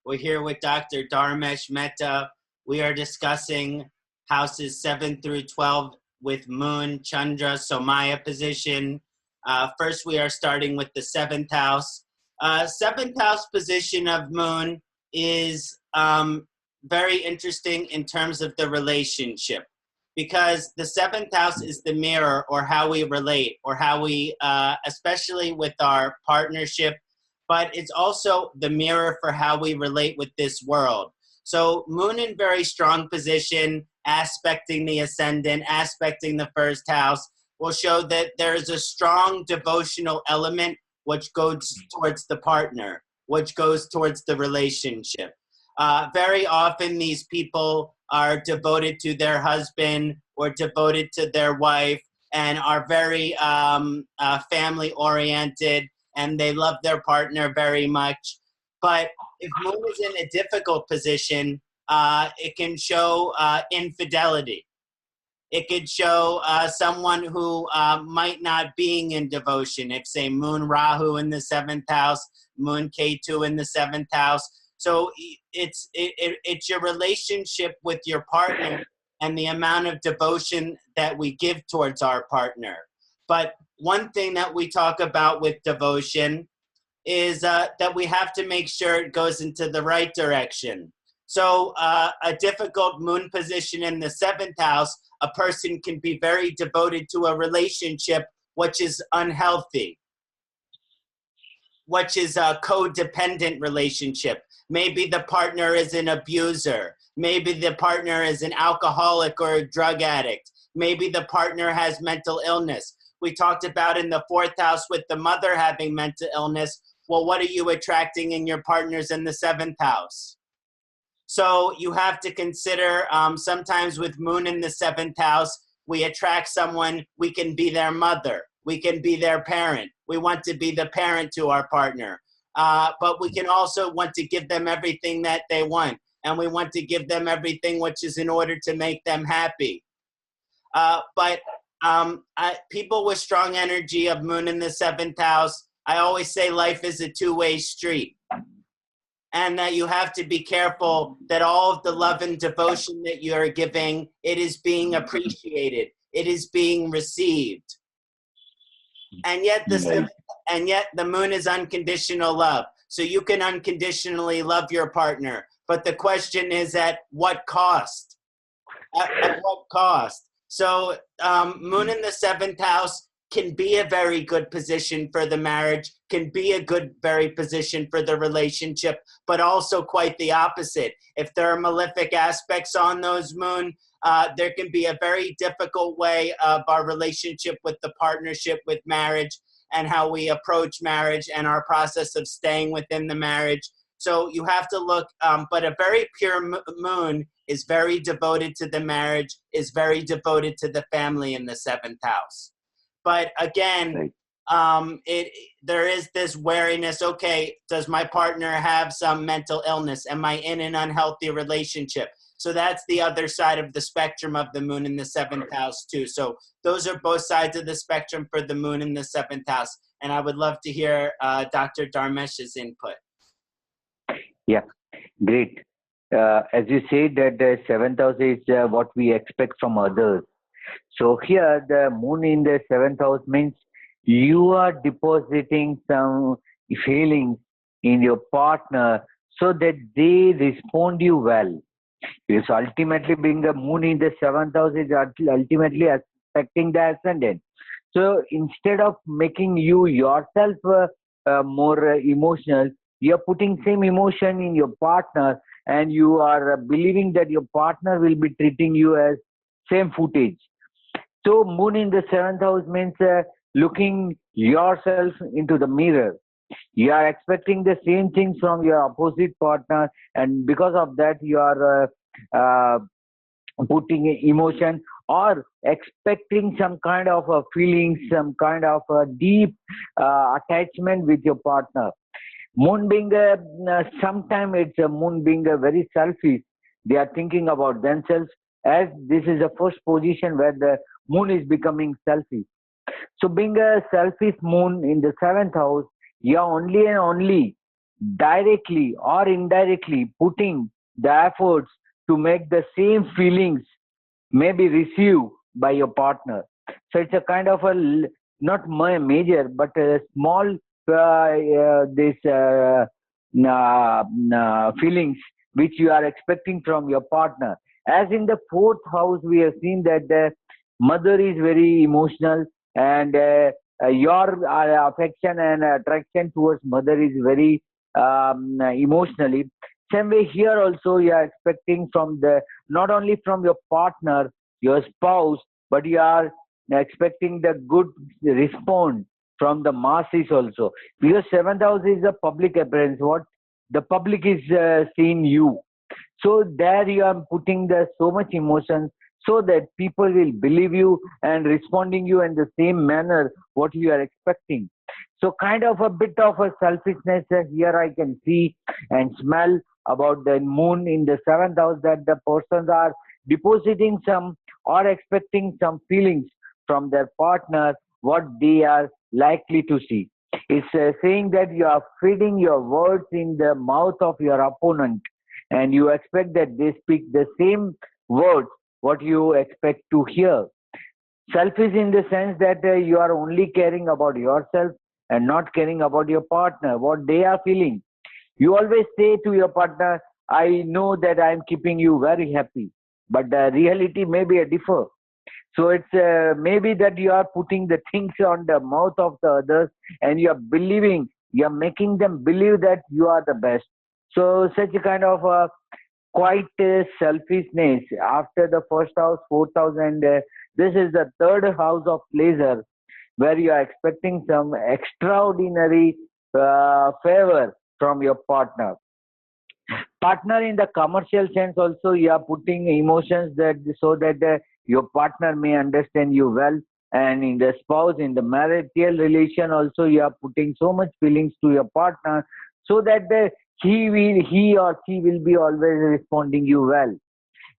We're here with Dr. Dharmesh Mehta. We are discussing houses 7 through 12 with Moon, Chandra, Somaya position. First, we are starting with the 7th house. 7th house position of Moon is very interesting in terms of the relationship, because the 7th house is the mirror, or how we relate, or how we, especially with our partnership, but it's also the mirror for how we relate with this world. So Moon in very strong position, aspecting the ascendant, aspecting the 1st house, will show that there is a strong devotional element which goes towards the partner, which goes towards the relationship. Very often these people are devoted to their husband or devoted to their wife and are very family oriented, and they love their partner very much. But if Moon is in a difficult position, it can show infidelity. It could show someone who might not being in devotion. If, say, Moon Rahu in the 7th house, Moon Ketu in the 7th house. So it's your relationship with your partner and the amount of devotion that we give towards our partner. But one thing that we talk about with devotion is that we have to make sure it goes into the right direction. So a difficult Moon position in the 7th house, a person can be very devoted to a relationship which is unhealthy, which is a codependent relationship. Maybe the partner is an abuser. Maybe the partner is an alcoholic or a drug addict. Maybe the partner has mental illness. We talked about in the 4th house with the mother having mental illness. Well, what are you attracting in your partners in the 7th house? So you have to consider, sometimes with Moon in the 7th house, we attract someone, we can be their mother, we can be their parent. We want to be the parent to our partner. But we can also want to give them everything that they want. And we want to give them everything which is in order to make them happy. But people with strong energy of Moon in the 7th house, I always say life is a two-way street. And that you have to be careful that all of the love and devotion that you're giving, it is being appreciated. It is being received. And yet the Moon is unconditional love. So you can unconditionally love your partner. But the question is, at what cost? At what cost? So Moon in the 7th house can be a very good position for the marriage, can be a very position for the relationship, but also quite the opposite. If there are malefic aspects on those Moon, there can be a very difficult way of our relationship with the partnership, with marriage, and how we approach marriage and our process of staying within the marriage. So you have to look, but a very pure Moon is very devoted to the marriage, is very devoted to the family in the 7th house. But again, there is this wariness. Okay, does my partner have some mental illness? Am I in an unhealthy relationship? So that's the other side of the spectrum of the Moon in the 7th house too. So those are both sides of the spectrum for the Moon in the 7th house. And I would love to hear Dr. Dharmesh's input. Yeah, great. As you said, that the 7th house is what we expect from others. So here the Moon in the 7th house means you are depositing some feelings in your partner so that they respond you well. Because ultimately being the Moon in the 7th house is ultimately affecting the ascendant. So instead of making you yourself more emotional, you are putting same emotion in your partner, and you are believing that your partner will be treating you as same footage. So Moon in the 7th house means looking yourself into the mirror. You are expecting the same things from your opposite partner, and because of that you are putting emotion or expecting some kind of a feeling, some kind of a deep attachment with your partner. Moon being sometimes it's a Moon being very selfish. They are thinking about themselves, as this is the first position where the Moon is becoming selfish. So being a selfish Moon in the 7th house, you are only and only directly or indirectly putting the efforts to make the same feelings maybe received by your partner. So it's a kind of a not major but a small this feelings which you are expecting from your partner. As in the fourth house, we have seen that the mother is very emotional, and your affection and attraction towards mother is very emotionally. Same way here also you are expecting from the not only from your partner, your spouse, but you are expecting the good response from the masses also. Because seventh house is a public appearance. What the public is seeing you. So there you are putting the so much emotion so that people will believe you and responding you in the same manner what you are expecting. So kind of a bit of a selfishness here I can see and smell about the moon in the seventh house, that the persons are depositing some or expecting some feelings from their partner what they are likely to see. It's saying that you are feeding your words in the mouth of your opponent, and you expect that they speak the same words what you expect to hear. Selfish in the sense that you are only caring about yourself and not caring about your partner, what they are feeling. You always say to your partner, I know that I am keeping you very happy, but the reality may be a differ. So it's maybe that you are putting the things on the mouth of the others, and you are believing, you are making them believe that you are the best. So such a kind of quite selfishness after the first house, fourth house, and this is the third house of pleasure, where you are expecting some extraordinary favor from your partner in the commercial sense also. You are putting emotions that so that your partner may understand you well. And in the spouse, in the marital relation also, you are putting so much feelings to your partner so that he or she will be always responding you well.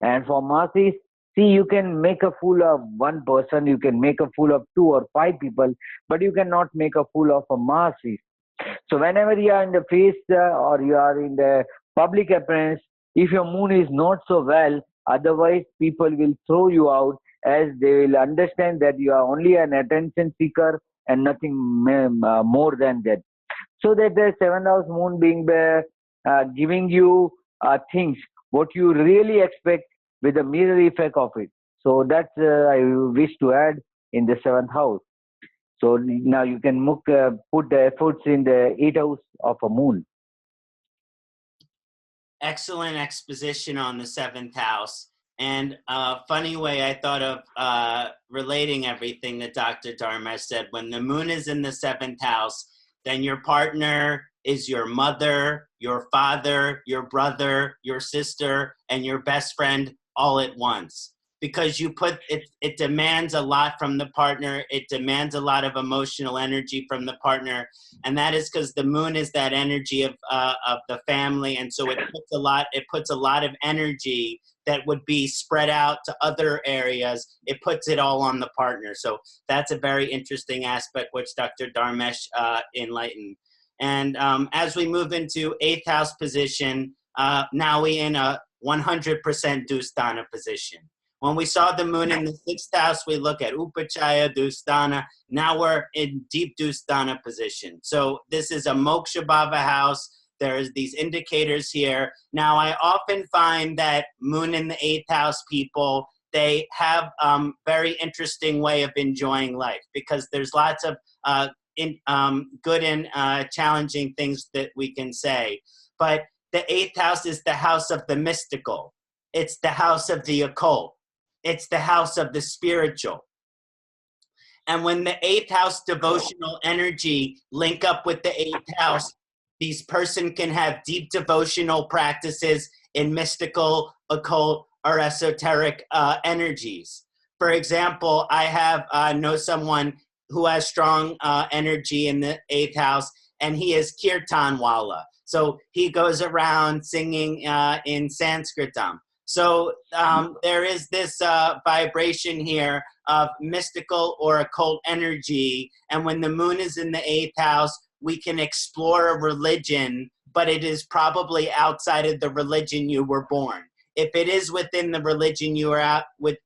And for masses, see, you can make a fool of one person, you can make a fool of two or five people, but you cannot make a fool of a masses. So whenever you are in the face or you are in the public appearance, if your moon is not so well, otherwise people will throw you out, as they will understand that you are only an attention seeker and nothing more than that. So that the seventh house moon being giving you things what you really expect with the mirror effect of it. So that's I wish to add in the seventh house. So now you can put the efforts in the eighth house of a moon. Excellent exposition on the seventh house. And funny way I thought of relating everything that Dr. Dharmesh said. When the moon is in the seventh house, then your partner is your mother, your father, your brother, your sister, and your best friend all at once. Because you put it demands a lot from the partner. It demands a lot of emotional energy from the partner, and that is because the moon is that energy of the family, and so it puts a lot of energy that would be spread out to other areas. It puts it all on the partner. So that's a very interesting aspect which Dr. Dharmesh enlightened. And as we move into eighth house position, now we in a 100% Dusthana position. When we saw the moon in the sixth house, we look at Upachaya, Dusthana. Now we're in deep Dusthana position. So this is a Moksha Bhava house. There's these indicators here. Now I often find that moon in the eighth house people, they have very interesting way of enjoying life, because there's lots of good and challenging things that we can say. But the eighth house is the house of the mystical. It's the house of the occult. It's the house of the spiritual. And when the eighth house devotional energy link up with the eighth house, these person can have deep devotional practices in mystical, occult, or esoteric energies. For example, I have know someone who has strong energy in the eighth house, and he is Kirtanwala. So he goes around singing in Sanskritam. So there is this vibration here of mystical or occult energy. And when the moon is in the eighth house, we can explore a religion but it is probably outside of the religion you were born. If it is within the religion you are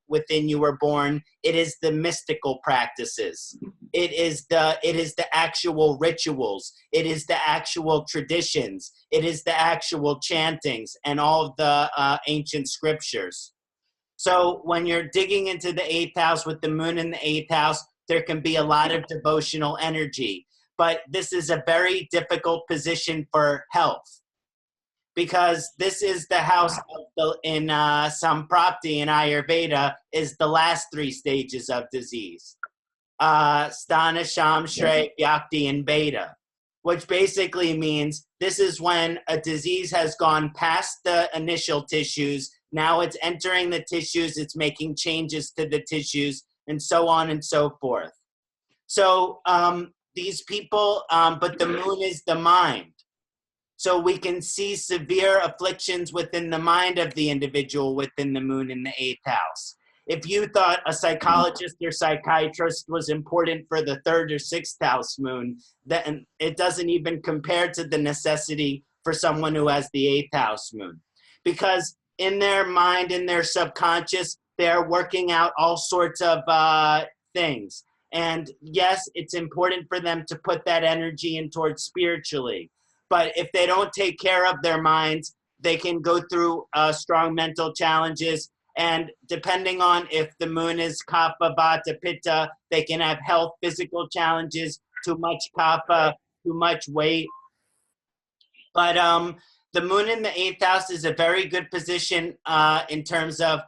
within you were born, it is the mystical practices. It is the actual rituals. It is the actual traditions. It is the actual chantings and all of the ancient scriptures. So when you're digging into the 8th house with the moon in the 8th house, there can be a lot of devotional energy. But this is a very difficult position for health, because this is the house in Samprapti in Ayurveda is the last 3 stages of disease. Sthana, Sham, Shray, Vyakti, and Beta, which basically means this is when a disease has gone past the initial tissues. Now it's entering the tissues, it's making changes to the tissues, and so on and so forth. So these people, but the moon is the mind. So we can see severe afflictions within the mind of the individual within the moon in the 8th house. If you thought a psychologist or psychiatrist was important for the 3rd or 6th house moon, then it doesn't even compare to the necessity for someone who has the 8th house moon. Because in their mind, in their subconscious, they're working out all sorts of things. And yes, it's important for them to put that energy in towards spiritually. But if they don't take care of their minds, they can go through strong mental challenges. And depending on if the moon is Kapha, Vata, Pitta, they can have health, physical challenges, too much Kapha, too much weight. But the moon in the 8th house is a very good position in terms of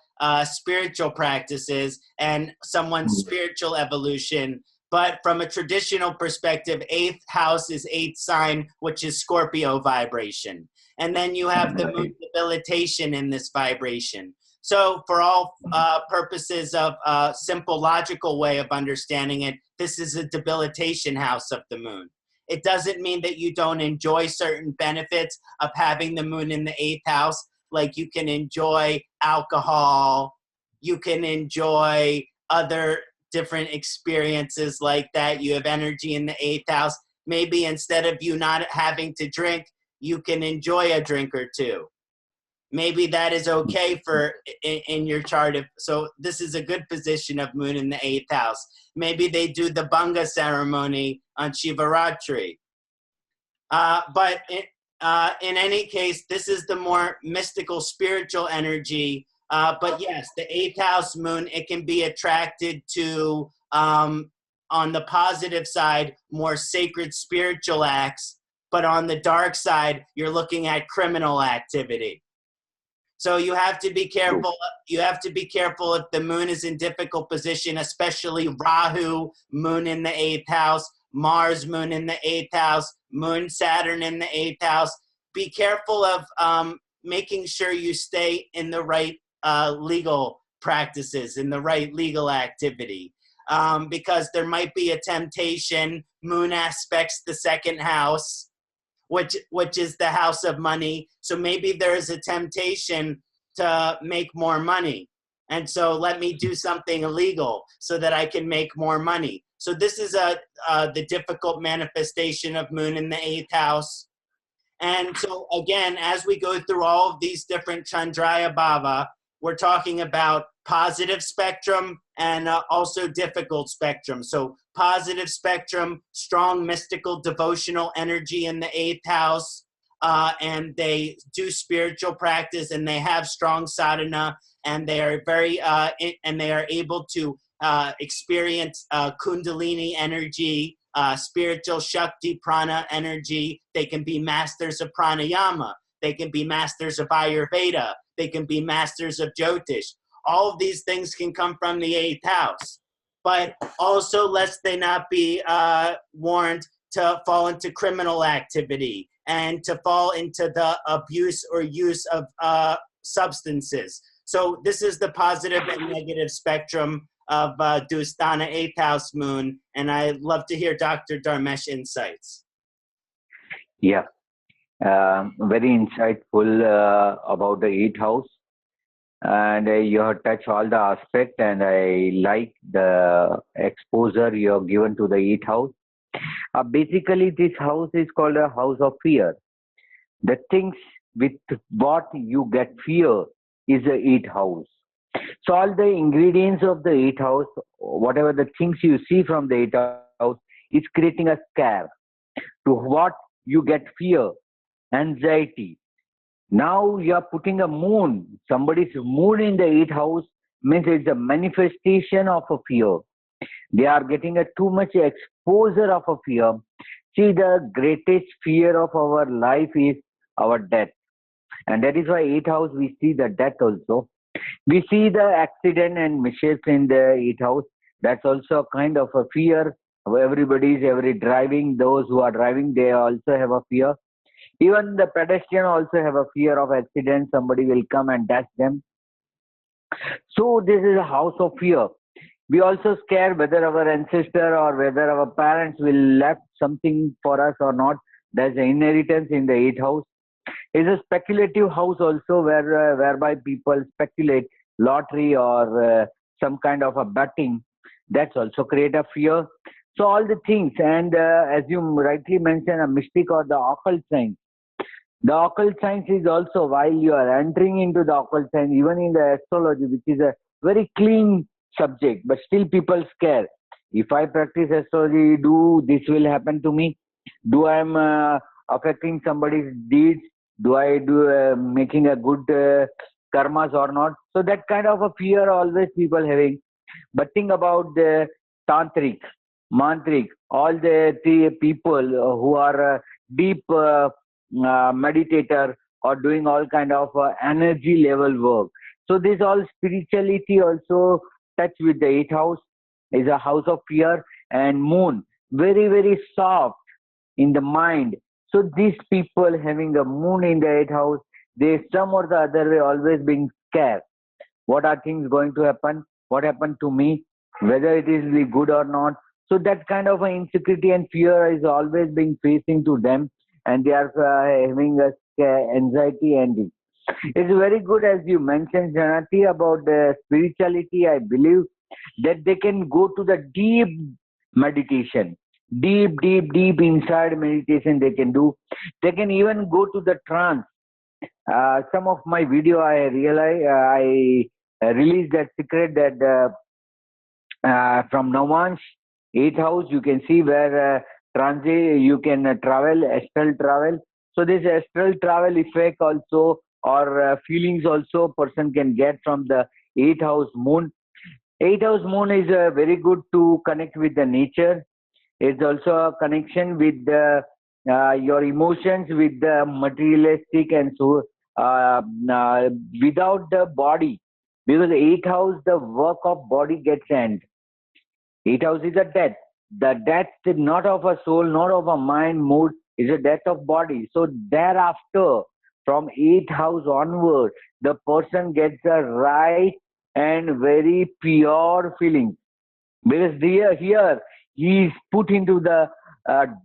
spiritual practices and someone's spiritual evolution. But from a traditional perspective, 8th house is 8th sign, which is Scorpio vibration. And then you have the moon debilitation in this vibration. So for all purposes of a simple logical way of understanding it, this is a debilitation house of the moon. It doesn't mean that you don't enjoy certain benefits of having the moon in the 8th house. Like you can enjoy alcohol, you can enjoy other different experiences like that. You have energy in the 8th house. Maybe instead of you not having to drink, you can enjoy a drink or two. Maybe that is okay for in your chart. So this is a good position of moon in the 8th house. Maybe they do the Bhanga ceremony on Shivaratri. But in any case, this is the more mystical, spiritual energy. But yes, the 8th house moon, it can be attracted to, on the positive side, more sacred spiritual acts. But on the dark side, you're looking at criminal activity. So you have to be careful. You have to be careful if the moon is in difficult position, especially Rahu, moon in the 8th house, Mars, moon in the 8th house, moon, Saturn in the 8th house. Be careful of making sure you stay in the right legal practices, in the right legal activity. Because there might be a temptation. Moon aspects the 2nd house, which is the house of money. So maybe there is a temptation to make more money. And so let me do something illegal so that I can make more money. So this is the difficult manifestation of moon in the 8th house. And so again, as we go through all of these different Chandraya Bhava, we're talking about positive spectrum and also difficult spectrum. So positive spectrum, strong mystical devotional energy in the 8th house, and they do spiritual practice and they have strong sadhana, and they are very and they are able to experience kundalini energy, spiritual shakti prana energy. They can be masters of pranayama. They can be masters of Ayurveda. They can be masters of Jyotish. All of these things can come from the 8th house. But also, lest they not be warned to fall into criminal activity and to fall into the abuse or use of substances. So this is the positive and negative spectrum of Dusthana 8th house moon. And I'd love to hear Dr. Dharmesh insights. Yeah. Very insightful about the 8th house, and you have touched all the aspects, and I like the exposure you have given to the 8th house. Basically, this house is called a house of fear. The things with what you get fear is the eighth house. So all the ingredients of the eighth house, whatever the things you see from the eighth house, is creating a scare. To what you get fear, anxiety. Now you are putting a moon. Somebody's moon in the eighth house means it's a manifestation of a fear. They are getting a too much exposure of a fear. See, the greatest fear of our life is our death. And that is why eighth house we see the death also. We see the accident and mishaps in the eighth house. That's also a kind of a fear. Every driving, those who are driving, they also have a fear. Even the pedestrian also have a fear of accident. Somebody will come and dash them. So this is a house of fear. We also scare whether our ancestor or whether our parents will left something for us or not. There's an inheritance in the eighth house. It's a speculative house also whereby people speculate lottery or some kind of a betting. That's also create a fear. So all the things, and as you rightly mentioned, a mystic or the occult science. The occult science is also, while you are entering into the occult science, even in the astrology, which is a very clean subject, but still people scare. If I practice astrology, do this will happen to me? Do I am affecting somebody's deeds? Do I do making a good karmas or not? So that kind of a fear always people having. But think about the tantric, mantric, all the people who are deep meditator or doing all kind of energy level work. So this all spirituality also touch with the eighth house is a house of fear and moon very very soft in the mind. So these people having a moon in the eighth house, they some or the other way always being scared. What are things going to happen? What happened to me? Whether it is really good or not. So that kind of insecurity and fear is always being facing to them, and they are having a anxiety and this. It's very good as you mentioned, Kṣaṇāti, about the spirituality. I believe that they can go to the deep meditation, deep inside meditation. They can do. They can even go to the trance. Some of my video I realize I released that secret that from Navansh, eighth house, you can see where transit you can travel, astral travel. So this astral travel effect also or feelings also person can get from the eighth house moon. Eighth house moon is very good to connect with the nature. It's also a connection with the, your emotions with the materialistic and so without the body, because eighth house the work of body gets end. Eighth house is a death. The death not of a soul, not of a mind, mood, is a death of body. So thereafter, from eighth house onward, the person gets a right and very pure feeling. Because here he is put into the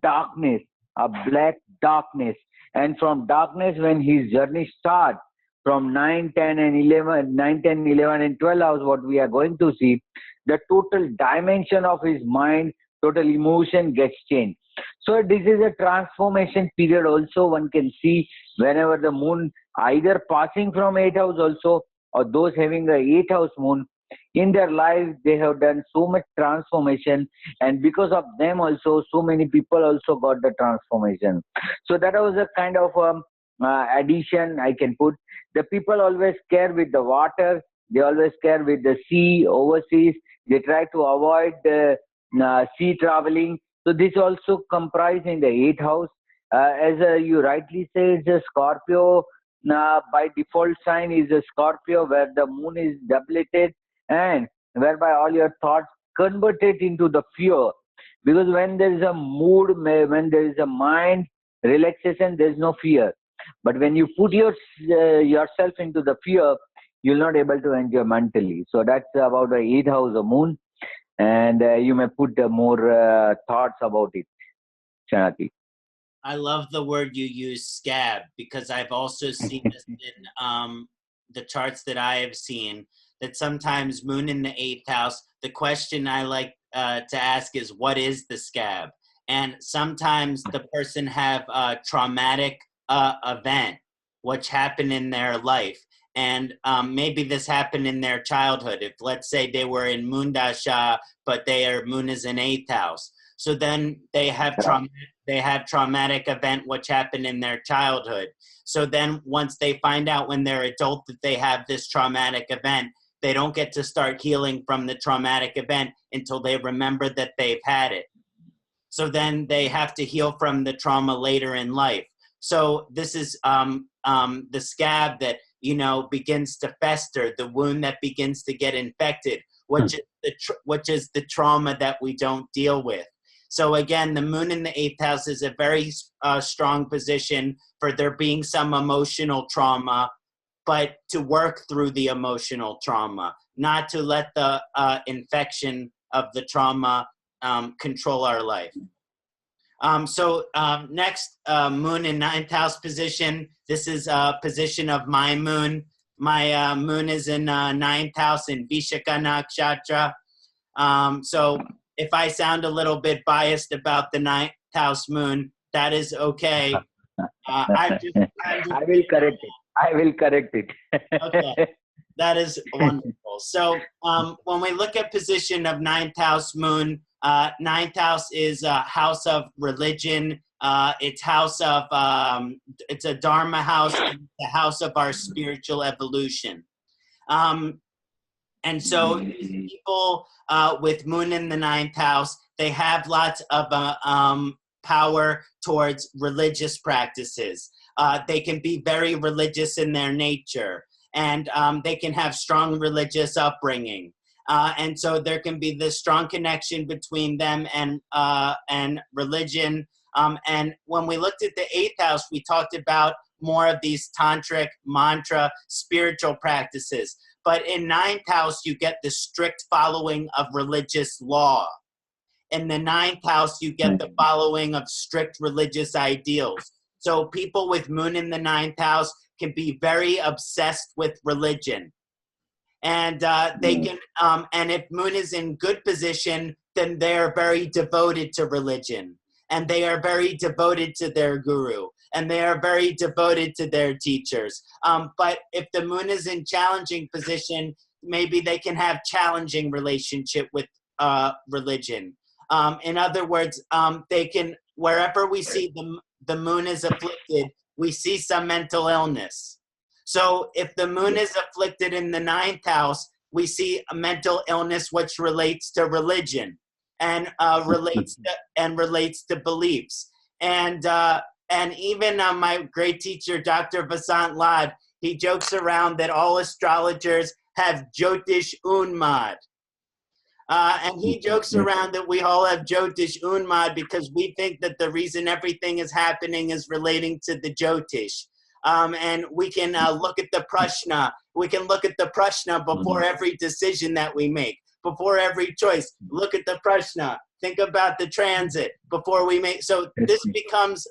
darkness, a black darkness. And from darkness, when his journey starts, from 9, 10, and 11, 9, 10, 11, and 12 hours, what we are going to see, the total dimension of his mind, total emotion gets changed. So this is a transformation period also one can see whenever the moon either passing from 8th house also, or those having a 8th house moon, in their life they have done so much transformation, and because of them also so many people also got the transformation. So that was a kind of addition I can put. The people always care with the water, they always care with the sea, overseas, they try to avoid the sea traveling. So this also comprise in the 8th house. As you rightly say, it's a Scorpio. By default sign is a Scorpio where the moon is depleted, and whereby all your thoughts converted into the fear. Because when there is a mood, when there is a mind relaxation, there is no fear. But when you put yourself into the fear, you're not able to enjoy mentally. So that's about the 8th house of moon, and you may put more thoughts about it, Kṣaṇāti. I love the word you use, scab, because I've also seen this in the charts that I have seen, that sometimes moon in the 8th house, the question I like to ask is, what is the scab? And sometimes the person have traumatic event, which happened in their life. And maybe this happened in their childhood. If, let's say, they were in Mundasha, but their moon is in 8th house. So then they have traumatic event which happened in their childhood. So then once they find out when they're adult that they have this traumatic event, they don't get to start healing from the traumatic event until they remember that they've had it. So then they have to heal from the trauma later in life. So this is the scab that, you know, begins to fester, the wound that begins to get infected, which is the trauma that we don't deal with. So again, the moon in the 8th house is a very strong position for there being some emotional trauma, but to work through the emotional trauma, not to let the infection of the trauma control our life. Next, moon in 9th house position. This is a position of my moon. My moon is in 9th house in Vishaka Nakshatra. So if I sound a little bit biased about the 9th house moon, that is okay. I will correct it. I will correct it. Okay, that is wonderful. So when we look at position of 9th house moon, 9th house is a house of religion. It's house of it's a Dharma house, and the house of our spiritual evolution. And so people with moon in the 9th house, they have lots of power towards religious practices. They can be very religious in their nature, and they can have strong religious upbringing. And so there can be this strong connection between them and religion. And when we looked at the 8th house, we talked about more of these tantric, mantra, spiritual practices. But in 9th house, you get the strict following of religious law. In the 9th house, you get the following of strict religious ideals. So people with moon in the 9th house can be very obsessed with religion. And they can, and if moon is in good position, then they are very devoted to religion. And they are very devoted to their guru. And they are very devoted to their teachers. But if the moon is in challenging position, maybe they can have challenging relationship with religion. In other words, they can, wherever we see the moon is afflicted, we see some mental illness. So if the moon is afflicted in the 9th house, we see a mental illness which relates to religion and relates to beliefs. And even my great teacher, Dr. Vasant Lad, he jokes around that all astrologers have Jyotish Unmad. And he jokes around that we all have Jyotish Unmad because we think that the reason everything is happening is relating to the Jyotish. And we can look at the Prashna. We can look at the Prashna before every decision that we make, before every choice. Look at the Prashna. Think about the transit before we make. So this becomes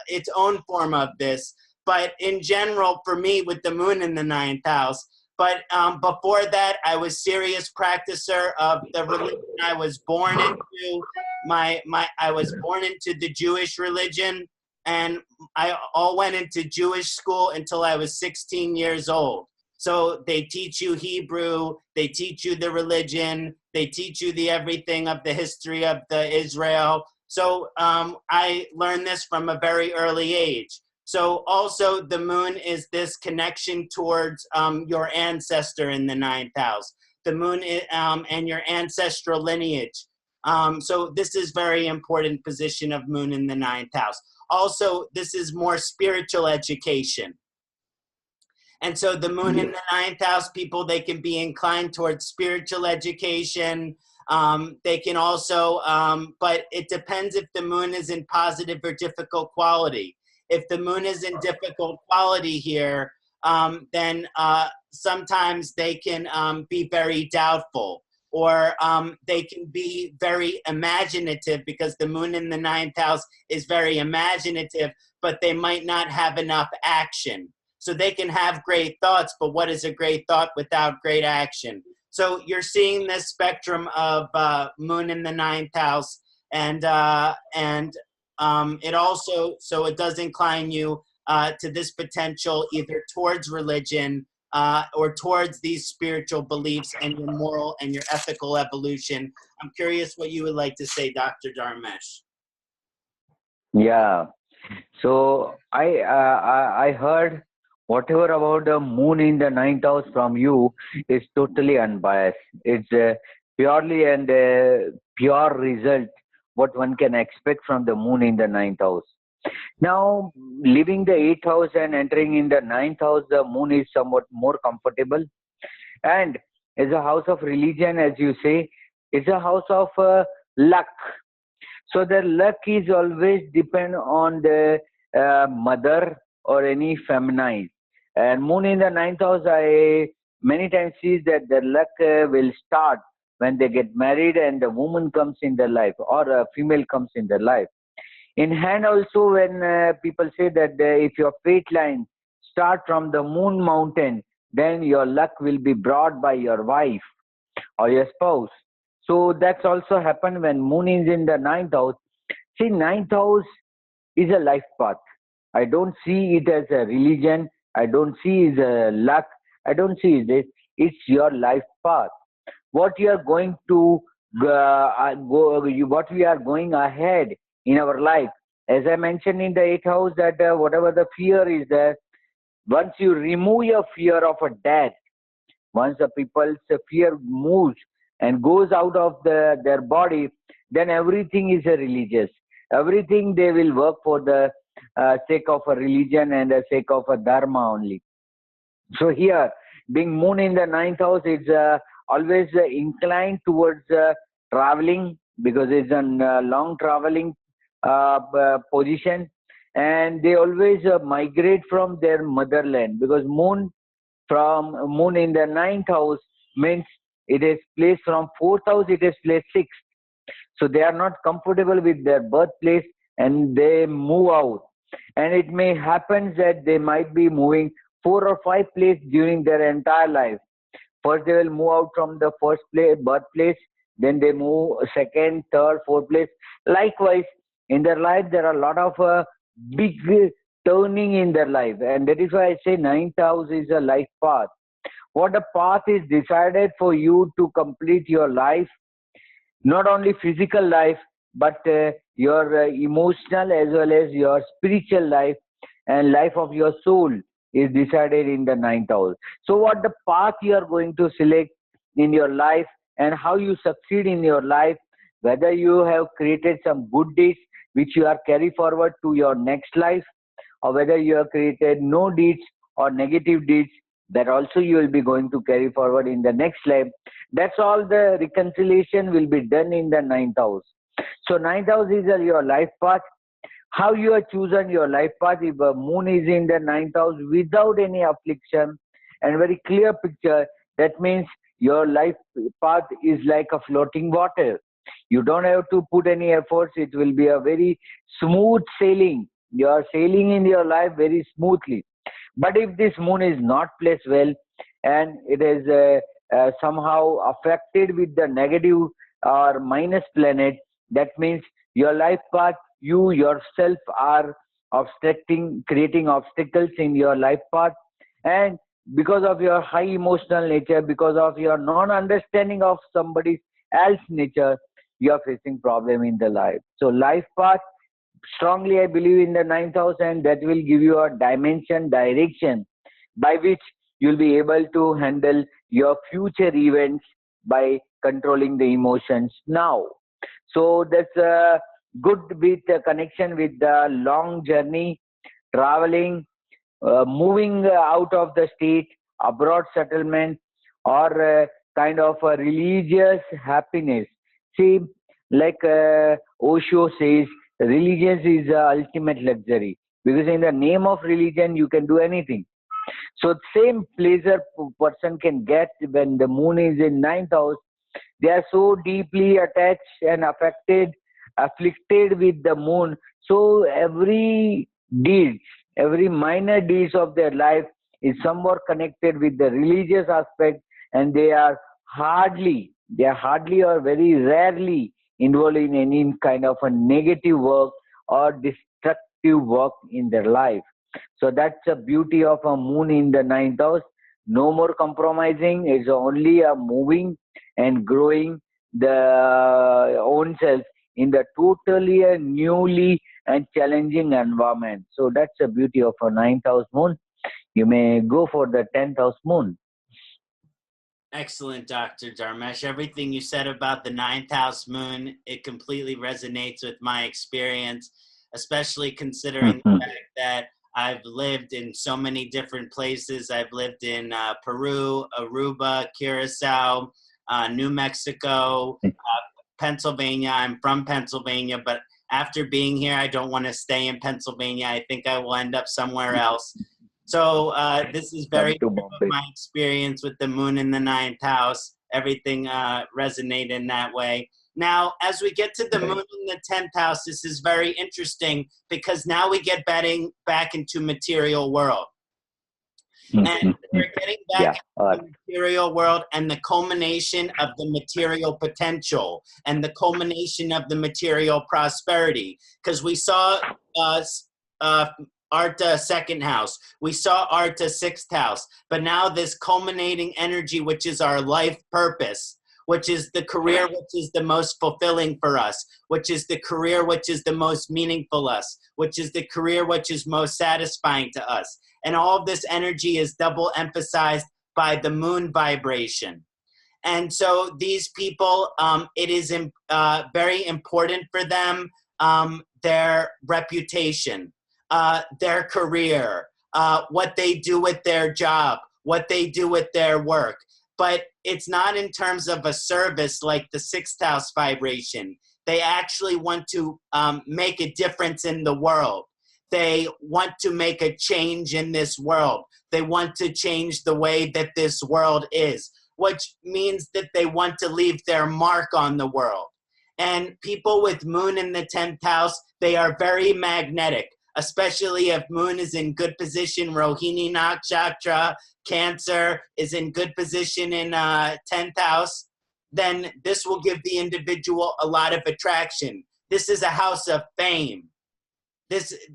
its own form of this. But in general, for me, with the moon in the 9th house, but before that, I was serious practicer of the religion I was born into. I was born into the Jewish religion, and I all went into Jewish school until I was 16 years old. So they teach you Hebrew, they teach you the religion, they teach you the everything of the history of the Israel. So I learned this from a very early age. So also the moon is this connection towards your ancestor in the 9th house, the moon and your ancestral lineage. So this is very important position of moon in the 9th house. Also, this is more spiritual education. And so the moon in the 9th house, people, they can be inclined towards spiritual education. They can also, but it depends if the moon is in positive or difficult quality. If the moon is in difficult quality here, then sometimes they can be very doubtful, or they can be very imaginative because the moon in the 9th house is very imaginative, but they might not have enough action. So they can have great thoughts, but what is a great thought without great action? So you're seeing this spectrum of moon in the 9th house, and it also, so it does incline you to this potential, either towards religion or towards these spiritual beliefs and your moral and your ethical evolution. I'm curious what you would like to say, Dr. Dharmesh. Yeah. So I heard whatever about the moon in the ninth house from you is totally unbiased. It's purely and pure result what one can expect from the moon in the ninth house. Now, leaving the eighth house and entering in the ninth house, the moon is somewhat more comfortable. And as a house of religion, as you say, it's a house of luck. So the luck is always depend on the mother or any feminine. And moon in the ninth house, I many times see that the luck will start when they get married and the woman comes in their life or a female comes in their life. In hand also, when people say that if your fate line start from the moon mountain, then your luck will be brought by your wife or your spouse. So that's also happened when moon is in the ninth house. See, ninth house is a life path. I don't see it as a religion. I don't see it as a luck. I don't see it. It's your life path. What you are going to what we are going ahead in our life. As I mentioned in the eighth house, that whatever the fear is there, once you remove your fear of a death, once the people's fear moves and goes out of their body, then everything is a religious. Everything they will work for the sake of a religion and the sake of a dharma only. So here, being moon in the ninth house, it's always inclined towards traveling because it's a long traveling position, and they always migrate from their motherland because moon in the ninth house means it is placed from fourth house, it is placed sixth. So they are not comfortable with their birthplace and they move out. And it may happen that they might be moving 4 or 5 places during their entire life. First, they will move out from the first place, birthplace, then they move second, third, fourth place. Likewise, in their life, there are a lot of big turning in their life. And that is why I say ninth house is a life path. What a path is decided for you to complete your life, not only physical life, but your emotional as well as your spiritual life and life of your soul is decided in the ninth house. So what the path you are going to select in your life and how you succeed in your life, whether you have created some good deeds which you are carry forward to your next life, or whether you have created no deeds or negative deeds that also you will be going to carry forward in the next life. That's all the reconciliation will be done in the ninth house. So ninth house is your life path. How you have chosen your life path, if a moon is in the ninth house without any affliction and very clear picture, that means your life path is like a floating water. You don't have to put any efforts. It will be a very smooth sailing. You are sailing in your life very smoothly. But if this moon is not placed well and it is somehow affected with the negative or minus planet, that means your life path, you yourself are obstructing, creating obstacles in your life path. And because of your high emotional nature, because of your non-understanding of somebody else's nature, you are facing problem in the life. So life path, strongly I believe in the ninth house, and that will give you a dimension, direction by which you'll be able to handle your future events by controlling the emotions now. So that's a good with connection with the long journey, traveling, moving out of the state, abroad settlement, or kind of a religious happiness. See, like Osho says, religion is the ultimate luxury because in the name of religion you can do anything. So same pleasure person can get when the moon is in ninth house. They are so deeply attached and afflicted with the moon. So every deed, every minor deeds of their life is somewhat connected with the religious aspect, and they are hardly or very rarely involved in any kind of a negative work or destructive work in their life. So that's the beauty of a moon in the ninth house. No more compromising. It's only a moving and growing the own self in the totally newly and challenging environment. So that's the beauty of a ninth house moon. You may go for the 10th house moon. Excellent, Dr. Dharmesh. Everything you said about the ninth house moon, it completely resonates with my experience, especially considering the fact that I've lived in so many different places. I've lived in Peru, Aruba, Curacao, New Mexico, Pennsylvania. I'm from Pennsylvania, but after being here, I don't want to stay in Pennsylvania. I think I will end up somewhere else. So this is very true of my experience with the moon in the ninth house. Everything resonated in that way. Now, as we get to the moon in the 10th house, this is very interesting because now we get back into material world. And we're getting back into the material world and the culmination of the material potential and the culmination of the material prosperity. Because we saw Arta second house, we saw Arta sixth house, but now this culminating energy, which is our life purpose, which is the career which is the most fulfilling for us, which is the career which is the most meaningful us, which is the career which is most satisfying to us. And all of this energy is double emphasized by the moon vibration. And so these people, it is very important for them, their reputation, their career, what they do with their job, what they do with their work. But it's not in terms of a service like the sixth house vibration. They actually want to make a difference in the world. They want to make a change in this world. They want to change the way that this world is, which means that they want to leave their mark on the world. And people with moon in the 10th house, they are very magnetic, especially if moon is in good position, Rohini Nakshatra, Cancer is in good position in 10th house, then this will give the individual a lot of attraction. This is a house of fame.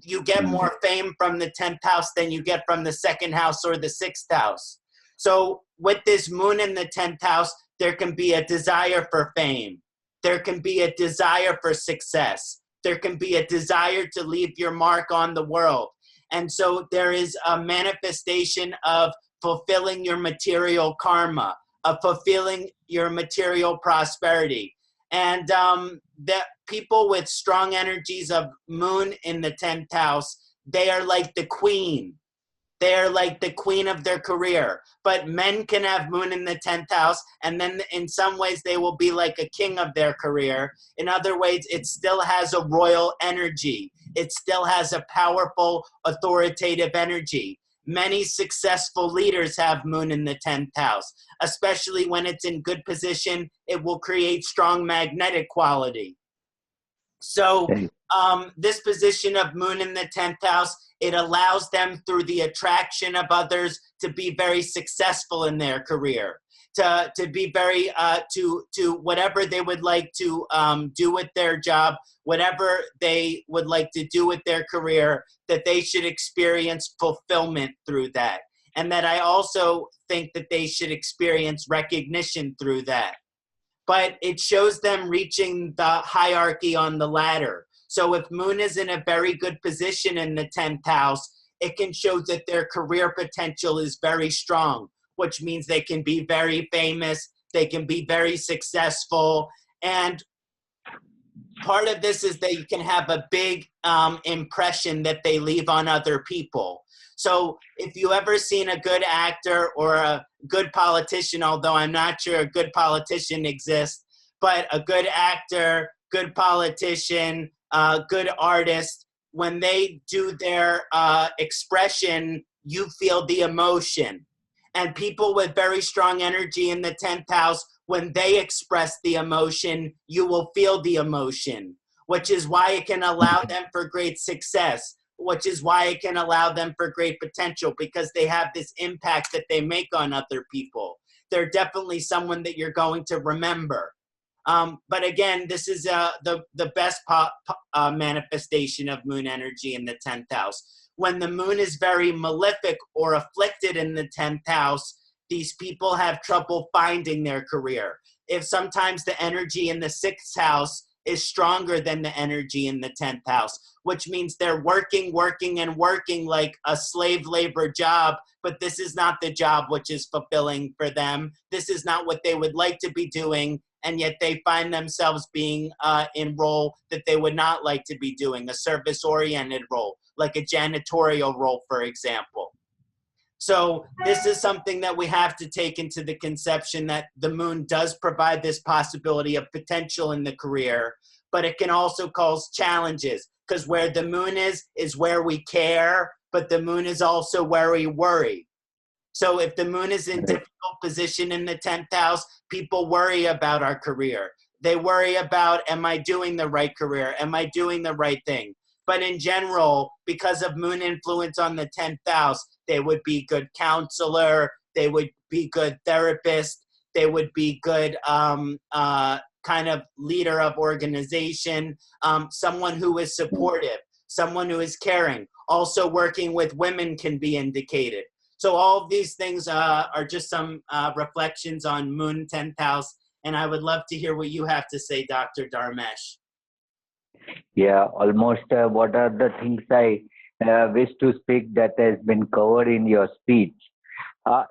You get more fame from the 10th house than you get from the second house or the sixth house. So with this moon in the 10th house, there can be a desire for fame. There can be a desire for success. There can be a desire to leave your mark on the world. And so there is a manifestation of fulfilling your material karma, of fulfilling your material prosperity. And that people with strong energies of moon in the 10th house, they are like the queen. They are like the queen of their career. But men can have moon in the 10th house, and then in some ways they will be like a king of their career. In other ways, it still has a royal energy. It still has a powerful, authoritative energy. Many successful leaders have moon in the 10th house, especially when it's in good position. It will create strong magnetic quality. So this position of moon in the 10th house, it allows them through the attraction of others to be very successful in their career, to be very, to whatever they would like to do with their job, whatever they would like to do with their career, that they should experience fulfillment through that. And that I also think that they should experience recognition through that. But it shows them reaching the hierarchy on the ladder. So if moon is in a very good position in the 10th house, it can show that their career potential is very strong, which means they can be very famous, they can be very successful. And part of this is they can have a big impression that they leave on other people. So if you ever seen a good actor or a good politician, although I'm not sure a good politician exists, but a good actor, good politician, good artist, when they do their expression, you feel the emotion. And people with very strong energy in the 10th house, when they express the emotion, you will feel the emotion, which is why it can allow them for great success, which is why it can allow them for great potential, because they have this impact that they make on other people. They're definitely someone that you're going to remember. But again, this is the best manifestation of moon energy in the 10th house. when the moon is very malefic or afflicted in the 10th house, these people have trouble finding their career. If sometimes the energy in the 6th house is stronger than the energy in the 10th house, which means they're working like a slave labor job, but this is not the job which is fulfilling for them. This is not what they would like to be doing, and yet they find themselves being in role that they would not like to be doing, a service-oriented role, like a janitorial role, for example. So this is something that we have to take into the conception that the moon does provide this possibility of potential in the career, but it can also cause challenges, because where the moon is where we care, but the moon is also where we worry. So if the moon is in difficult position in the 10th house, people worry about our career. They worry about, am I doing the right career? Am I doing the right thing? But in general, because of moon influence on the 10th house, they would be good counselor, they would be good therapist, they would be good kind of leader of organization, someone who is supportive, someone who is caring. Also working with women can be indicated. So all of these things are just some reflections on moon 10th house, and I would love to hear what you have to say, Dr. Dharmesh. Yeah, almost what are the things I wish to speak that has been covered in your speech.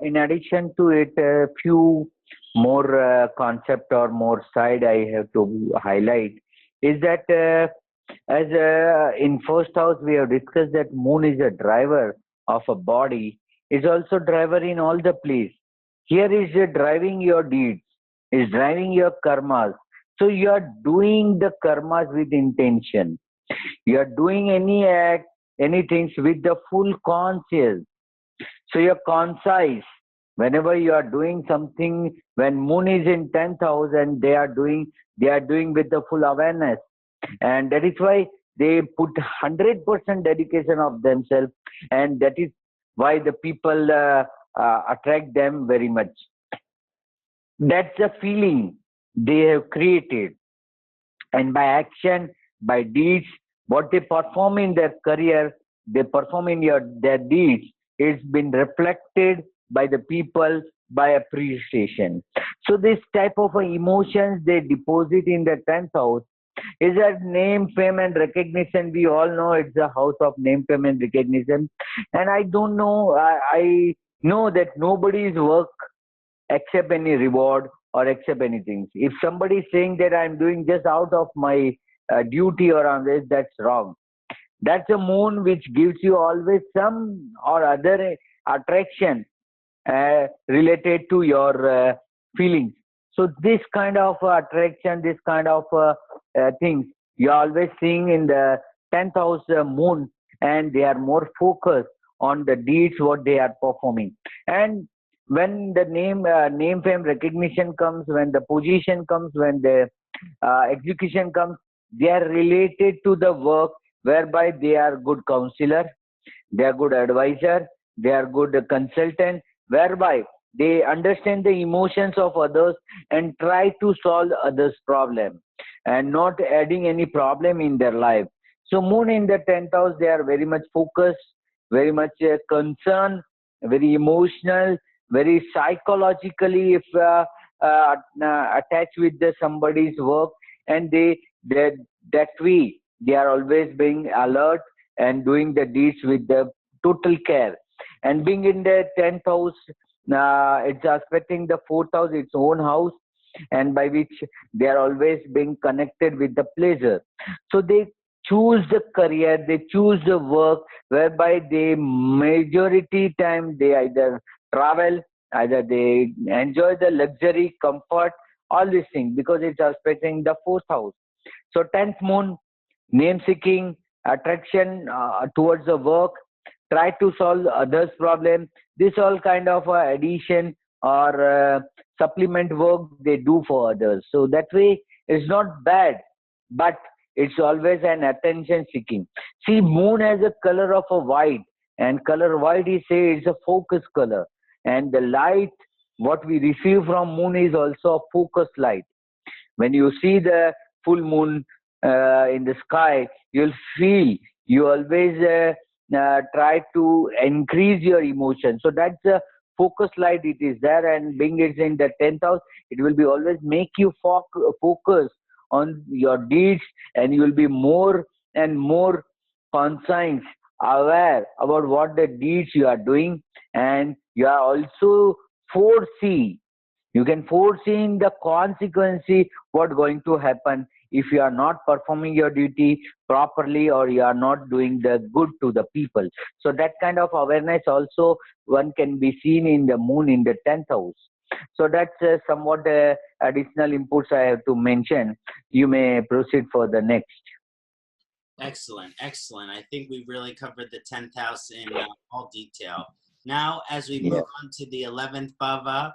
In addition to it, a few more concept or more side I have to highlight is that as in first house we have discussed that moon is a driver of a body, is also driver in all the place. Here is driving your deeds, is driving your karmas. So you are doing the karmas with intention. You are doing any act, anything with the full conscious. So you're concise. Whenever you are doing something, when moon is in 10th house and they are doing with the full awareness. And that is why they put 100% dedication of themselves. And that is why the people attract them very much. That's the feeling they have created. And by action, by deeds, what they perform in their career, they perform in their deeds, it's been reflected by the people by appreciation. So this type of emotions they deposit in the 10th house is that name, fame, and recognition. We all know it's a house of name, fame, and recognition. And I don't know, I know that nobody's work accept any reward or accept anything. If somebody is saying that I'm doing just out of my duty or on this, that's wrong. That's a moon which gives you always some or other attraction related to your feelings. So this kind of attraction, this kind of things, you're always seeing in the 10th house moon, and they are more focused on the deeds what they are performing. And when the name, fame, recognition comes, when the position comes, when the execution comes, they are related to the work whereby they are good counselor, they are good advisor, they are good consultant, whereby they understand the emotions of others and try to solve others' problem and not adding any problem in their life. So moon in the 10th house, they are very much focused, very much concerned, very emotional, very psychologically if attached with somebody's work, and that way they are always being alert and doing the deeds with the total care. And being in the 10th house, it's aspecting the 4th house, its own house, and by which they are always being connected with the pleasure. So they choose the career, they choose the work whereby they majority time they either travel, either they enjoy the luxury, comfort, all these things, because it's aspecting the 4th house. So 10th moon, name seeking, attraction towards the work, try to solve others' problem. This all kind of addition or supplement work they do for others. So that way it's not bad, but it's always an attention seeking. See, moon has a color of a white, and color white is say it's a focus color. And the light, what we receive from moon is also a focus light. When you see the full moon in the sky, you'll feel you always try to increase your emotion. So that's the focus light, it is there, and being it's in the 10th house, it will be always make you focus on your deeds, and you will be more and more conscious, aware about what the deeds you are doing, and you are also foresee. You can foresee in the consequence what going to happen if you are not performing your duty properly, or you are not doing the good to the people. So that kind of awareness also one can be seen in the moon in the 10th house. So that's somewhat additional inputs I have to mention. You may proceed for the next. Excellent, excellent. I think we really covered the 10th house in all detail. Now, as we Yeah. move on to the 11th Bhava,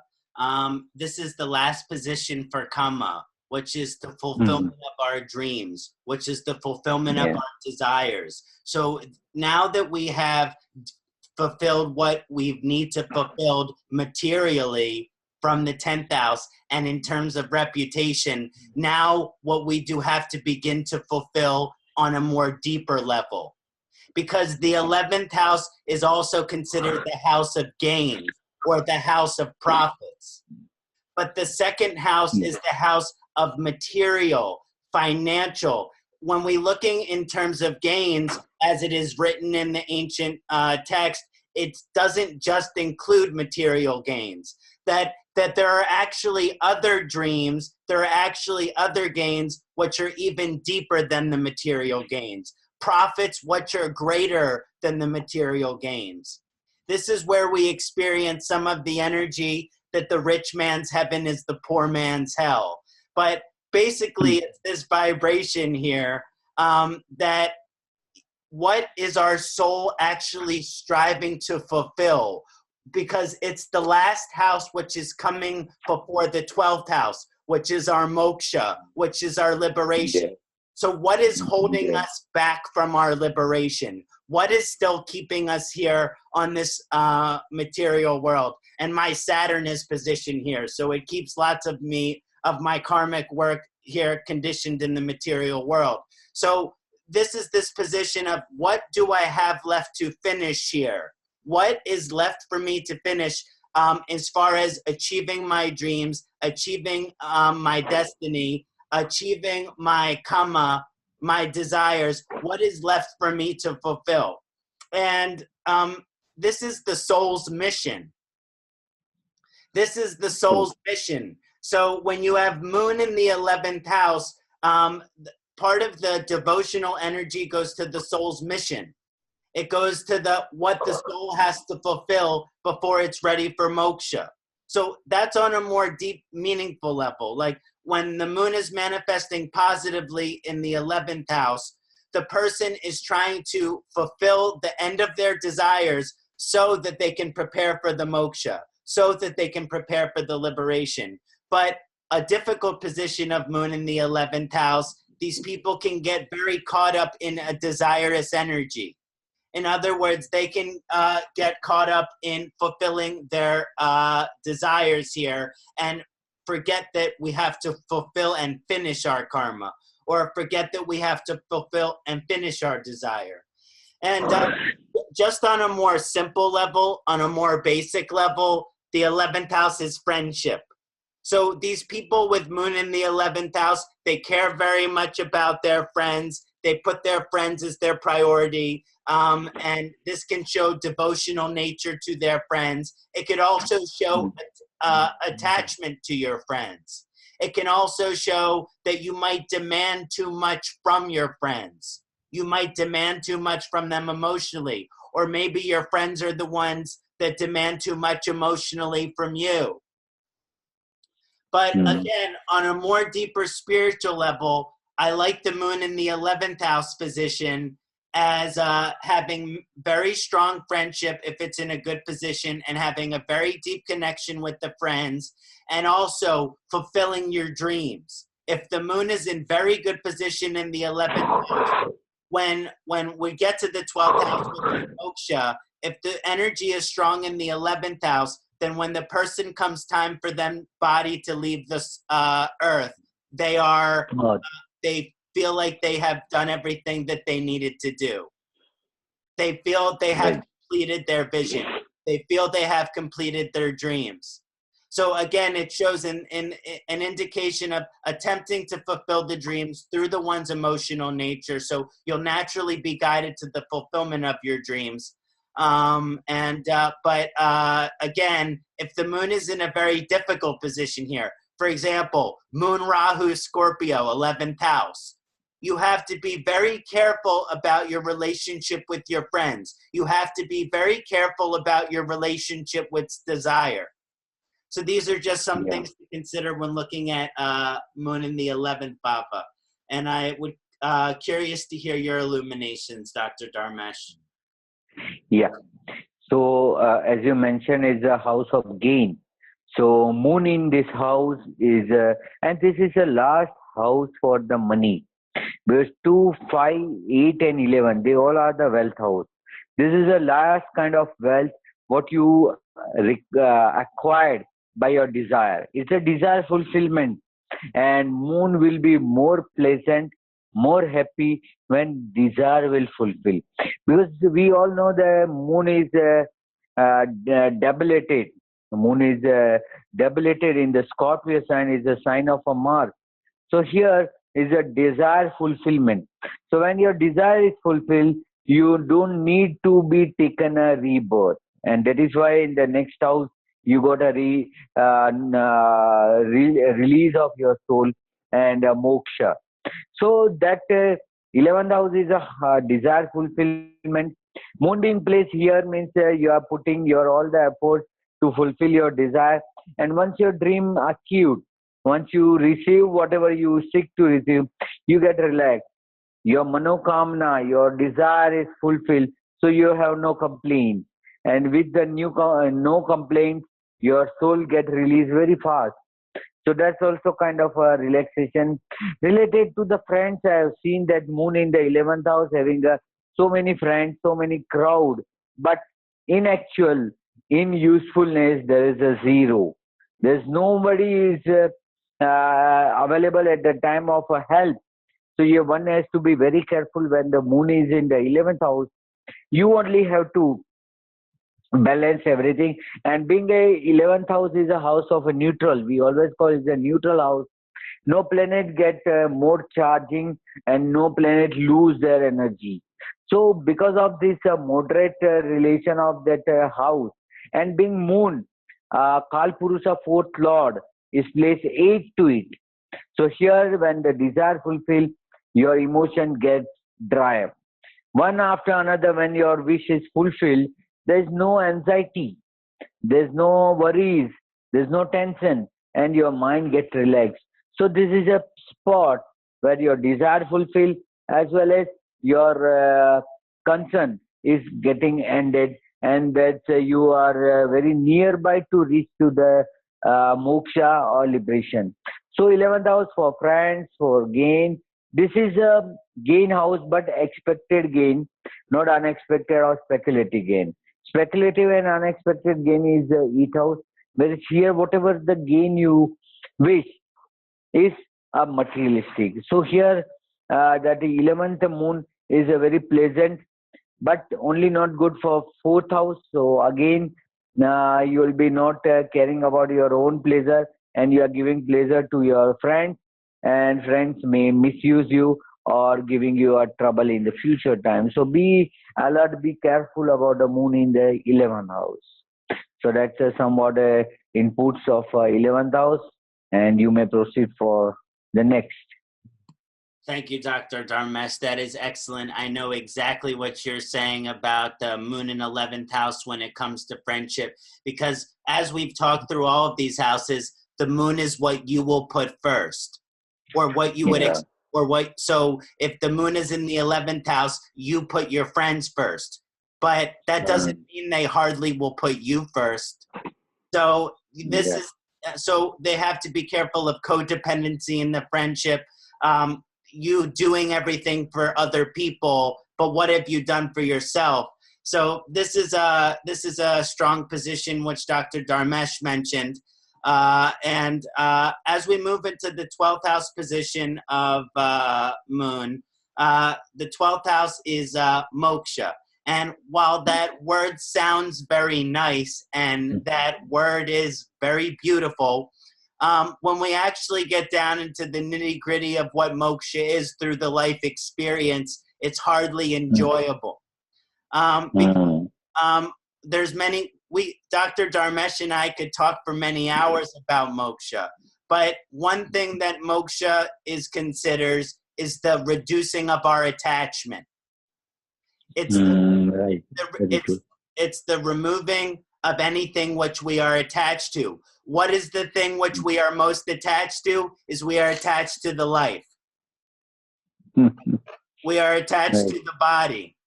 this is the last position for Kama, which is the Mhm. fulfillment of our dreams, which is the fulfillment of Yeah. our desires. So now that we have fulfilled what we need to fulfill materially from the 10th house and in terms of reputation, now what we do have to begin to fulfill on a more deeper level, because the 11th house is also considered the house of gains or the house of profits. But the second house Yeah. is the house of material, financial. When we looking in terms of gains, as it is written in the ancient text, it doesn't just include material gains. That there are actually other dreams, there are actually other gains which are even deeper than the material gains. Profits which are greater than the material gains. This is where we experience some of the energy that the rich man's heaven is the poor man's hell. But basically, it's this vibration here that what is our soul actually striving to fulfill? Because it's the last house which is coming before the 12th house, which is our moksha, which is our liberation. Yeah. So what is holding Yeah. us back from our liberation? What is still keeping us here on this material world? And my Saturn is positioned here, so it keeps lots of my karmic work here conditioned in the material world. So this is this position of what do I have left to finish here? What is left for me to finish as far as achieving my dreams, achieving my destiny, achieving my kama, my desires? What is left for me to fulfill? And this is the soul's mission. This is the Oh. soul's mission. So when you have moon in the 11th house, part of the devotional energy goes to the soul's mission. It goes to the what the soul has to fulfill before it's ready for moksha. So that's on a more deep, meaningful level. Like when the moon is manifesting positively in the 11th house, the person is trying to fulfill the end of their desires so that they can prepare for the moksha, so that they can prepare for the liberation. But a difficult position of moon in the 11th house, these people can get very caught up in a desirous energy. In other words, they can get caught up in fulfilling their desires here and forget that we have to fulfill and finish our karma, or forget that we have to fulfill and finish our desire. And just on a more simple level, on a more basic level, the 11th house is friendship. So these people with moon in the 11th house, they care very much about their friends. They put their friends as their priority. And this can show devotional nature to their friends. It could also show attachment to your friends. It can also show that you might demand too much from your friends. You might demand too much from them emotionally. Or maybe your friends are the ones that demand too much emotionally from you. But Mm. again, on a more deeper spiritual level, I like the moon in the 11th house position as having very strong friendship if it's in a good position, and having a very deep connection with the friends, and also fulfilling your dreams. If the moon is in very good position in the 11th house, when we get to the 12th house with moksha, if the energy is strong in the 11th house, then when the person comes time for them body to leave this earth, they are Oh, they feel like they have done everything that they needed to do. They feel they have Right. completed their vision. They feel they have completed their dreams. So again, it shows an indication of attempting to fulfill the dreams through the one's emotional nature. So you'll naturally be guided to the fulfillment of your dreams. But again, if the moon is in a very difficult position here, for example, Moon Rahu Scorpio, 11th house, you have to be very careful about your relationship with your friends. You have to be very careful about your relationship with desire. So these are just some Yeah. things to consider when looking at Moon in the 11th Bhava. And I would curious to hear your illuminations, Dr. Dharmesh. Yeah. So, as you mentioned, is a house of gain. So, moon in this house is, and this is a last house for the money. Because 2, 5, 8, and 11, they all are the wealth house. This is the last kind of wealth what you acquired by your desire. It's a desire fulfillment, and moon will be more pleasant, more happy when desire will fulfill. Because we all know the moon is debilitated. The moon is debilitated in the Scorpio sign, is a sign of a Mars. So here is a desire fulfillment. So when your desire is fulfilled, you don't need to be taken a rebirth, and that is why in the next house you got a release of your soul and moksha. So that 11th house is a desire fulfillment. Moon being placed here means you are putting your all the effort to fulfill your desire, and once your dream achieved, once you receive whatever you seek to receive, you get relaxed. Your manokamna, your desire is fulfilled, so you have no complaint. And with the no complaint, your soul get released very fast. So that's also kind of a relaxation. Related to the friends, I have seen that moon in the 11th house having so many friends, so many crowd. But in actual, in usefulness, there is a zero. There's nobody is available at the time of help. So one has to be very careful when the moon is in the 11th house. You only have to balance everything. And being a 11th house is a house of a neutral. We always call it a neutral house. No planet get more charging, and no planet lose their energy. So because of this moderate relation of that house, and being moon, Kalpurusha fourth lord is placed 8 to it. So here when the desire fulfill, your emotion gets dry. One after another, when your wish is fulfilled, there is no anxiety, there's no worries, there's no tension, and your mind gets relaxed. So this is a spot where your desire fulfilled, as well as your concern is getting ended, and that you are very nearby to reach to the moksha or liberation. So 11th house for friends, for gain. This is a gain house, but expected gain, not unexpected or speculative gain. Speculative and unexpected gain is the eighth house, whereas here whatever the gain you wish is a materialistic. So here that the 11th moon is a very pleasant, but only not good for fourth house. So again, you will be not caring about your own pleasure, and you are giving pleasure to your friends, and friends may misuse you or giving you a trouble in the future time. So be alert, be careful about the moon in the 11th house. So that's somewhat inputs of 11th house, and you may proceed for the next. Thank you, Dr. Dharmesh. That is excellent. I know exactly what you're saying about the moon in 11th house when it comes to friendship, because as we've talked through all of these houses, the moon is what you will put first, or what you would, Yeah, so if the moon is in the 11th house, you put your friends first, but that doesn't mean they hardly will put you first. So this yeah, is, so they have to be careful of codependency in the friendship. You doing everything for other people, but what have you done for yourself? So this is a strong position which Dr. Dharmesh mentioned. As we move into the 12th house position of moon, the 12th house is moksha. And while that word sounds very nice and that word is very beautiful, when we actually get down into the nitty-gritty of what moksha is through the life experience, it's hardly enjoyable. Because there's many, Dr. Dharmesh and I could talk for many hours about moksha, but one thing that moksha considers is the reducing of our attachment. It's it's the removing of anything which we are attached to. What is the thing which we are most attached to? Is we are attached to the life. We are attached to the body.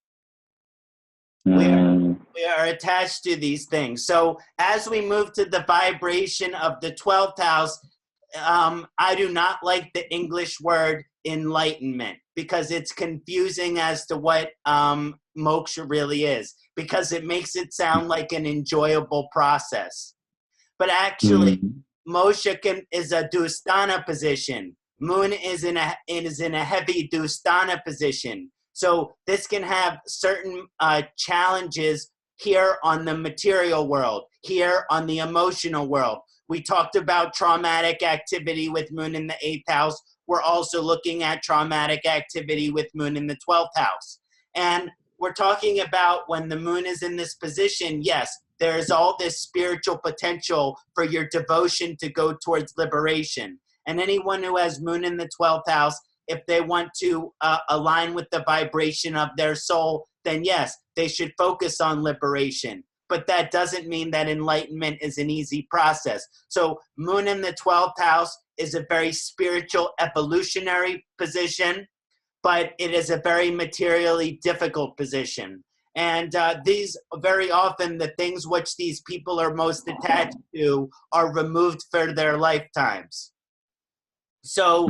We are attached to these things. So as we move to the vibration of the 12th house, I do not like the English word enlightenment because it's confusing as to what moksha really is, because it makes it sound like an enjoyable process. But actually, moksha is a dusthana position. Moon is in a heavy dusthana position. So this can have certain challenges here on the material world, here on the emotional world. We talked about traumatic activity with moon in the 8th house. We're also looking at traumatic activity with moon in the 12th house. And we're talking about when the moon is in this position, yes, there is all this spiritual potential for your devotion to go towards liberation. And anyone who has moon in the 12th house, if they want to align with the vibration of their soul, then yes, they should focus on liberation. But that doesn't mean that enlightenment is an easy process. So moon in the 12th house is a very spiritual evolutionary position, but it is a very materially difficult position. And these very often, the things which these people are most attached to are removed for their lifetimes. So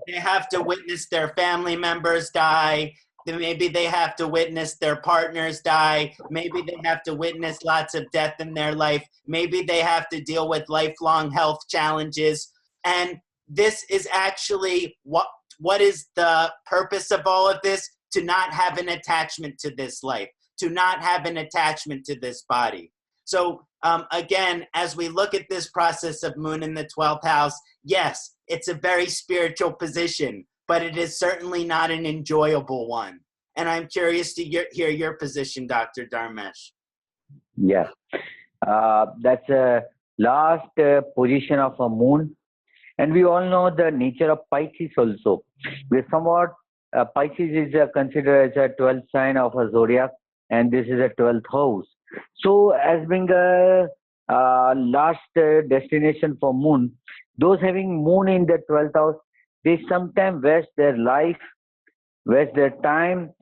they have to witness their family members die. Maybe they have to witness their partners die. Maybe they have to witness lots of death in their life. Maybe they have to deal with lifelong health challenges. And this is actually what is the purpose of all of this? To not have an attachment to this life, to not have an attachment to this body. So again, as we look at this process of moon in the 12th house, yes, it's a very spiritual position, but it is certainly not an enjoyable one. And I'm curious to hear your position, Dr. Dharmesh. Yeah, that's a last position of a moon. And we all know the nature of Pisces also. We're somewhat, Pisces is considered as a 12th sign of a zodiac, and this is a 12th house. So as being a last destination for moon, those having moon in the 12th house, they sometimes waste their life, waste their time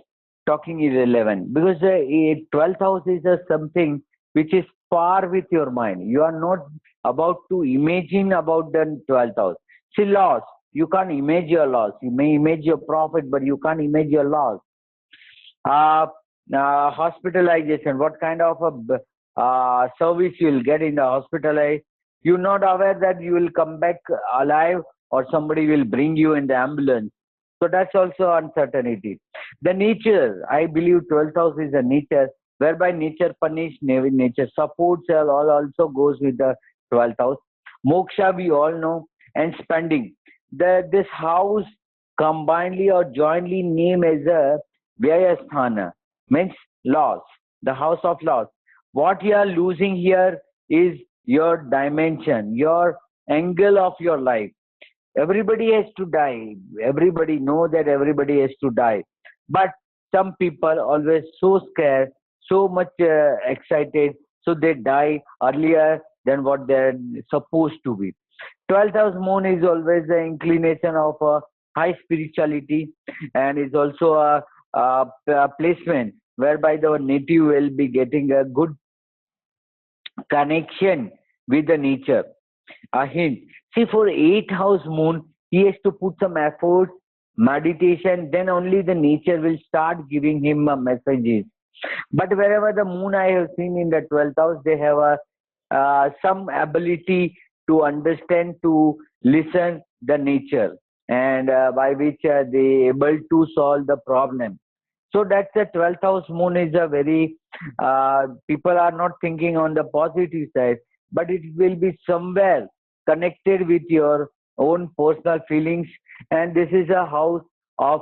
talking irrelevant, because the 12th house is something which is far with your mind. You are not about to imagine about the 12th house. See, loss, you can't imagine your loss. You may imagine your profit, but you can't imagine your loss. Hospitalization, what kind of a service you will get in the hospital? You're not aware that you will come back alive or somebody will bring you in the ambulance. So that's also uncertainty. The nature, I believe 12th house is a nature, whereby nature punish, nature supports, all also goes with the 12th house. Moksha we all know, and spending. This house combinedly or jointly named as a Vyaya sthana, means loss, the house of loss. What you are losing here is your dimension, your angle of your life. Everybody has to die. Everybody know that everybody has to die. But some people always so scared, so much excited, so they die earlier than what they're supposed to be. 12th house moon is always the inclination of high spirituality, and is also a placement whereby the native will be getting a good connection with the nature. A hint. See, for 8th house moon, he has to put some effort, meditation, then only the nature will start giving him messages. But wherever the moon I have seen in the 12th house, they have some ability to understand, to listen the nature, and by which they able to solve the problem. So that's the 12th house moon is a very, people are not thinking on the positive side, but it will be somewhere connected with your own personal feelings. And this is a house of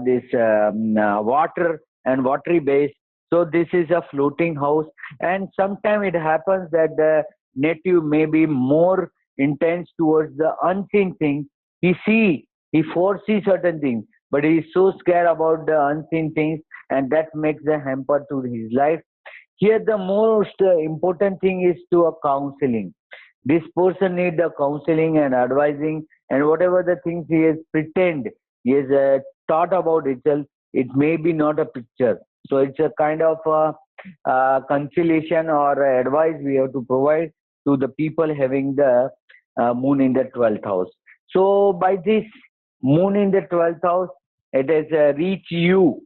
this water and watery base. So this is a floating house. And sometimes it happens that the native may be more intense towards the unseen things. He foresees certain things, but he is so scared about the unseen things, and that makes a hamper to his life. Here, the most important thing is to a counseling. This person need the counseling and advising, and whatever the things he has pretend, he has thought about itself, it may be not a picture. So it's a kind of conciliation or advice we have to provide to the people having the moon in the 12th house. So by this moon in the 12th house, it has reached you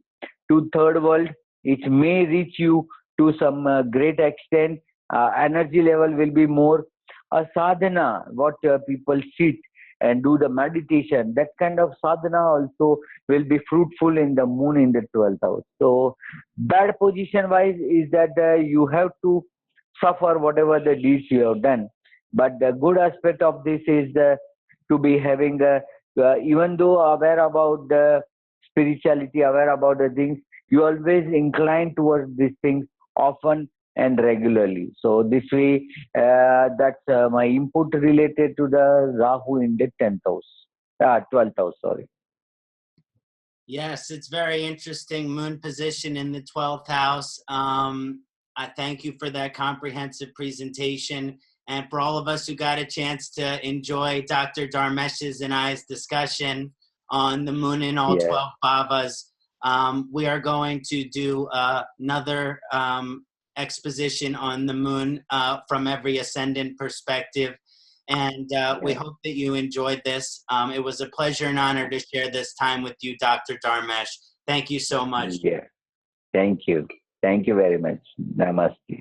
to third world. It may reach you to some great extent. Energy level will be more. A sadhana, what people sit and do the meditation, that kind of sadhana also will be fruitful in the moon in the 12th house. So bad position wise is that you have to suffer whatever the deeds you have done. But the good aspect of this is to be having even though aware about the spirituality, aware about the things, you always incline towards these things often and regularly. So this way, that's my input related to the Rahu in the 10th house, 12th house, sorry. Yes, it's very interesting. Moon position in the 12th house. I thank you for that comprehensive presentation. And for all of us who got a chance to enjoy Dr. Dharmesh's and I's discussion on the moon in all 12 bhavas, we are going to do another exposition on the moon from every ascendant perspective. And we hope that you enjoyed this. It was a pleasure and honor to share this time with you, Dr. Dharmesh. Thank you so much. Yeah. Thank you. Thank you very much. Namaste.